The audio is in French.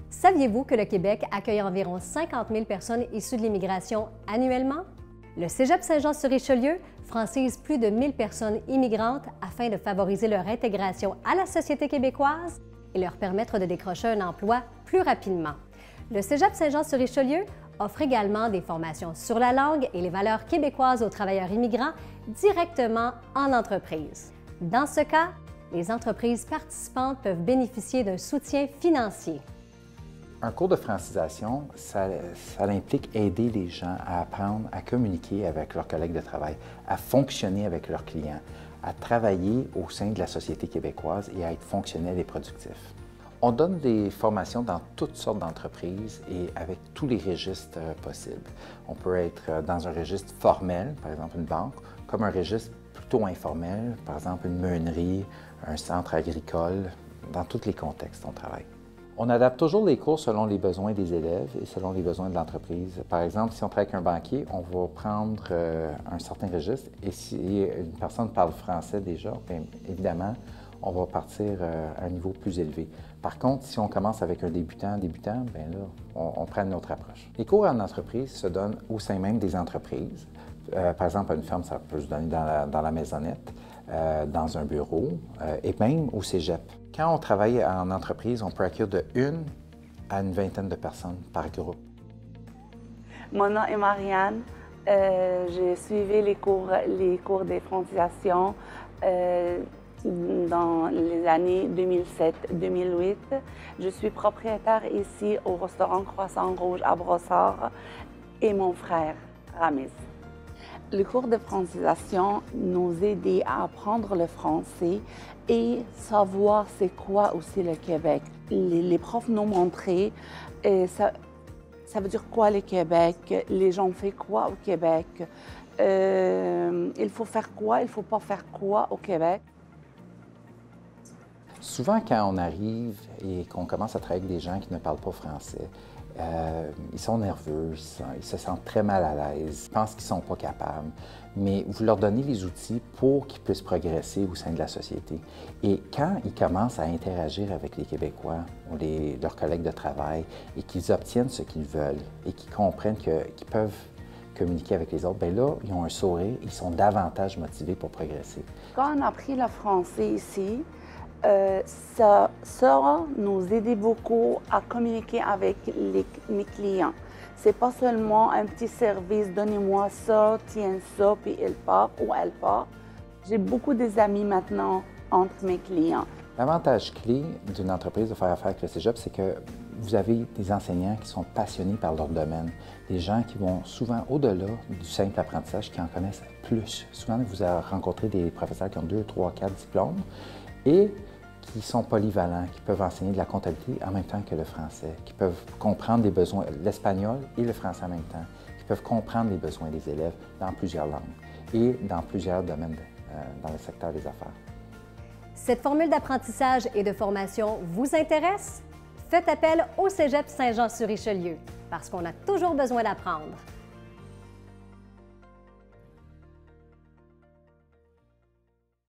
Saviez-vous que le Québec accueille environ 50 000 personnes issues de l'immigration annuellement? Le Cégep Saint-Jean-sur-Richelieu francise plus de 1000 personnes immigrantes afin de favoriser leur intégration à la société québécoise et leur permettre de décrocher un emploi plus rapidement. Le Cégep Saint-Jean-sur-Richelieu offre également des formations sur la langue et les valeurs québécoises aux travailleurs immigrants directement en entreprise. Dans ce cas, les entreprises participantes peuvent bénéficier d'un soutien financier. Un cours de francisation, ça implique aider les gens à apprendre à communiquer avec leurs collègues de travail, à fonctionner avec leurs clients, à travailler au sein de la société québécoise et à être fonctionnel et productif. On donne des formations dans toutes sortes d'entreprises et avec tous les registres possibles. On peut être dans un registre formel, par exemple une banque, comme un registre plutôt informel, par exemple une meunerie, un centre agricole. Dans tous les contextes, on travaille. On adapte toujours les cours selon les besoins des élèves et selon les besoins de l'entreprise. Par exemple, si on travaille avec un banquier, on va prendre un certain registre et si une personne parle français déjà, bien évidemment, on va partir à un niveau plus élevé. Par contre, si on commence avec un débutant, bien là, on prend une autre approche. Les cours en entreprise se donnent au sein même des entreprises. Par exemple, à une ferme, ça peut se donner dans la maisonnette, dans un bureau et même au cégep. Quand on travaille en entreprise, on peut accueillir de 1 à une vingtaine de personnes par groupe. Mon nom est Marianne. J'ai suivi les cours de francisation dans les années 2007-2008. Je suis propriétaire ici au restaurant Croissant Rouge à Brossard et mon frère, Ramis. Le cours de francisation nous aidait à apprendre le français et savoir c'est quoi aussi le Québec. Les profs nous montraient ça veut dire quoi le Québec, les gens font quoi au Québec, il faut faire quoi, il ne faut pas faire quoi au Québec. Souvent, quand on arrive et qu'on commence à travailler avec des gens qui ne parlent pas français, ils sont nerveux, ils se sentent très mal à l'aise, ils pensent qu'ils ne sont pas capables, mais vous leur donnez les outils pour qu'ils puissent progresser au sein de la société. Et quand ils commencent à interagir avec les Québécois ou leurs collègues de travail et qu'ils obtiennent ce qu'ils veulent et qu'ils comprennent qu'ils peuvent communiquer avec les autres, bien là, ils ont un sourire, ils sont davantage motivés pour progresser. Quand on a appris le français ici, ça nous aide beaucoup à communiquer avec mes clients. C'est pas seulement un petit service, donnez-moi ça, tiens ça, puis il part ou elle part. J'ai beaucoup d'amis maintenant entre mes clients. L'avantage clé d'une entreprise de faire affaire avec le Cégep, c'est que vous avez des enseignants qui sont passionnés par leur domaine, des gens qui vont souvent au-delà du simple apprentissage, qui en connaissent plus. Souvent, vous avez rencontré des professeurs qui ont 2, 3, 4 diplômes et qui sont polyvalents, qui peuvent enseigner de la comptabilité en même temps que le français, qui peuvent comprendre les besoins, l'espagnol et le français en même temps, qui peuvent comprendre les besoins des élèves dans plusieurs langues et dans plusieurs domaines dans le secteur des affaires. Cette formule d'apprentissage et de formation vous intéresse? Faites appel au Cégep Saint-Jean-sur-Richelieu, parce qu'on a toujours besoin d'apprendre.